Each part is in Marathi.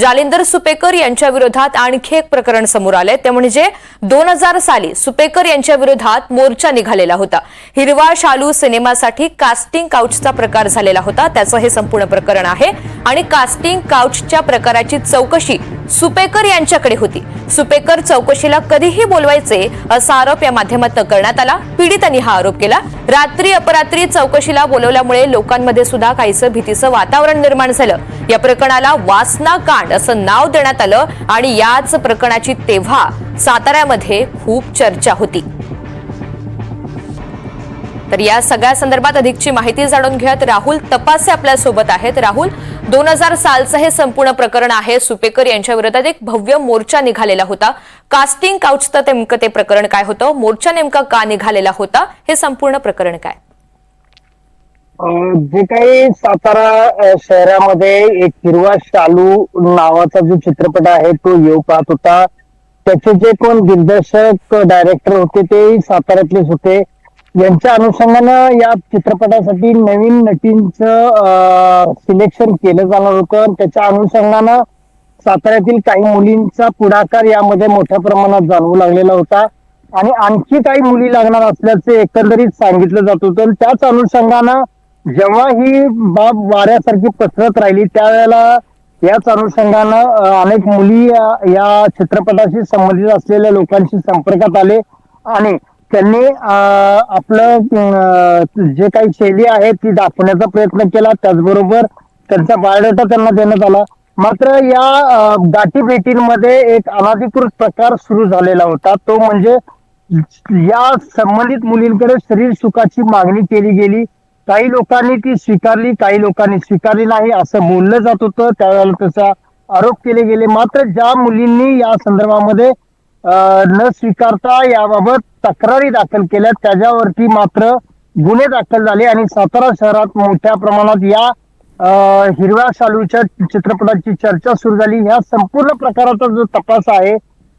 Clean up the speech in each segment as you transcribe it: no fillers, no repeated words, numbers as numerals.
जालिंदर सुपेकर यांच्या विरोधात आणखी एक प्रकरण समोर आले, ते म्हणजे 2000 साली सुपेकर यांच्या विरोधात मोर्चा निघालेला होता। हिरवा शालू सिनेमासाठी कास्टिंग काउचचा प्रकार झालेला होता, त्याचं हे संपूर्ण प्रकरण आहे आणि कास्टिंग काउचच्या प्रकाराची चौकशी सुपेकर यांच्याकडे होती। सुपेकर चौकशीला कधीही बोलवायचे असा आरोप या माध्यमातून करण्यात आला। पीडितांनी हा आरोप केला। रात्री अपरात्री चौकशीला बोलवल्यामुळे लोकांमध्ये सुद्धा काहीसं भीतीचं वातावरण निर्माण झालं। या प्रकरणाला वासना कांड असं नाव देण्यात आलं आणि याच प्रकरणाची तेव्हा साताऱ्यामध्ये खूप चर्चा होती। तर या सगळ्या संदर्भात अधिकची माहिती जाणून घेत राहुल तपासे आपल्या सोबत आहेत। राहुल, 2000 सालचं हे संपूर्ण प्रकरण आहे। सुपेकर यांच्या विरोधात एक भव्य मोर्चा निघालेला होता। कास्टिंग काउचचं नेमकं ते प्रकरण काय होतं, मोर्चा नेमका का निघालेला होता, हे संपूर्ण प्रकरण काय? जे काही सातारा शहरामध्ये एक हिरवा शालू नावाचा जो चित्रपट आहे तो येऊ पाहत होता, त्याचे जे कोण दिग्दर्शक डायरेक्टर होते ते साताऱ्यातलेच होते। यांच्या अनुषंगानं या चित्रपटासाठी नवीन नटींचं सिलेक्शन केलं जाणार होतं। त्याच्या अनुषंगानं साताऱ्यातील काही मुलींचा पुढाकार यामध्ये मोठ्या प्रमाणात जाणवू लागलेला होता आणि आणखी काही मुली लागणार असल्याचे एकंदरीत सांगितलं जात होतं। त्याच अनुषंगानं जेव्हा ही बाब वाऱ्यासारखी पसरत राहिली त्यावेळेला याच अनुषंगानं अनेक मुली या चित्रपटाशी संबंधित असलेल्या लोकांशी संपर्कात आले आणि त्यांनी आपलं जे काही शैली आहे ती दाखवण्याचा प्रयत्न केला। त्याचबरोबर त्यांचा बायोडाटा त्यांना देण्यात आला। मात्र या गाठीभेटींमध्ये एक अनधिकृत प्रकार सुरू झालेला होता, तो म्हणजे या संबंधित मुलींकडे शरीर सुखाची मागणी केली गेली। काही लोकांनी ती स्वीकारली, काही लोकांनी स्वीकारली नाही असं बोललं जात होतं। त्यावेळेला त्याचा आरोप केले गेले। मात्र ज्या मुलींनी या संदर्भामध्ये न स्वीकारता याबाबत तक्रारी दाखल केल्या त्याच्यावरती मात्र गुन्हे दाखल झाले आणि सातारा शहरात मोठ्या प्रमाणात या हिरव्या शालूच्या चित्रपटाची चर्चा सुरू झाली। ह्या संपूर्ण प्रकाराचा जो तपास आहे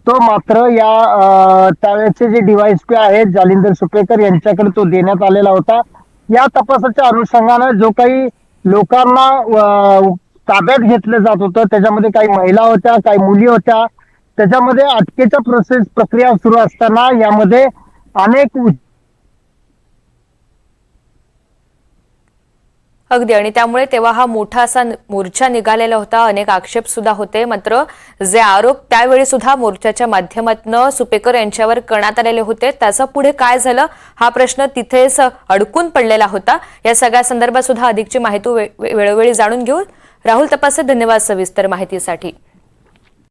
तो मात्र या त्यावेळेचे जे डीवायएसपी आहेत जालिंदर सुपेकर यांच्याकडे तो देण्यात आलेला होता। या तपासाच्या अनुषंगाने जो काही लोकांना ताब्यात घेतलं जात होतं त्याच्यामध्ये काही महिला होत्या, काही मुली होत्या। त्याच्यामध्ये अटकेच्या प्रक्रिया सुरू असताना यामध्ये अनेक अगदी, आणि त्यामुळे तेव्हा हा मोठा असा मोर्चा निघालेला होता। अनेक आक्षेप सुद्धा होते। मात्र जे आरोप त्यावेळी सुद्धा मोर्चाच्या माध्यमातून सुपेकर यांच्यावर करण्यात आलेले होते त्याचा पुढे काय झालं हा प्रश्न तिथेच अडकून पडलेला होता। या सगळ्या संदर्भात सुद्धा अधिकची माहिती वेळोवेळी जाणून घेऊ। राहुल तपासे, धन्यवाद सविस्तर माहितीसाठी।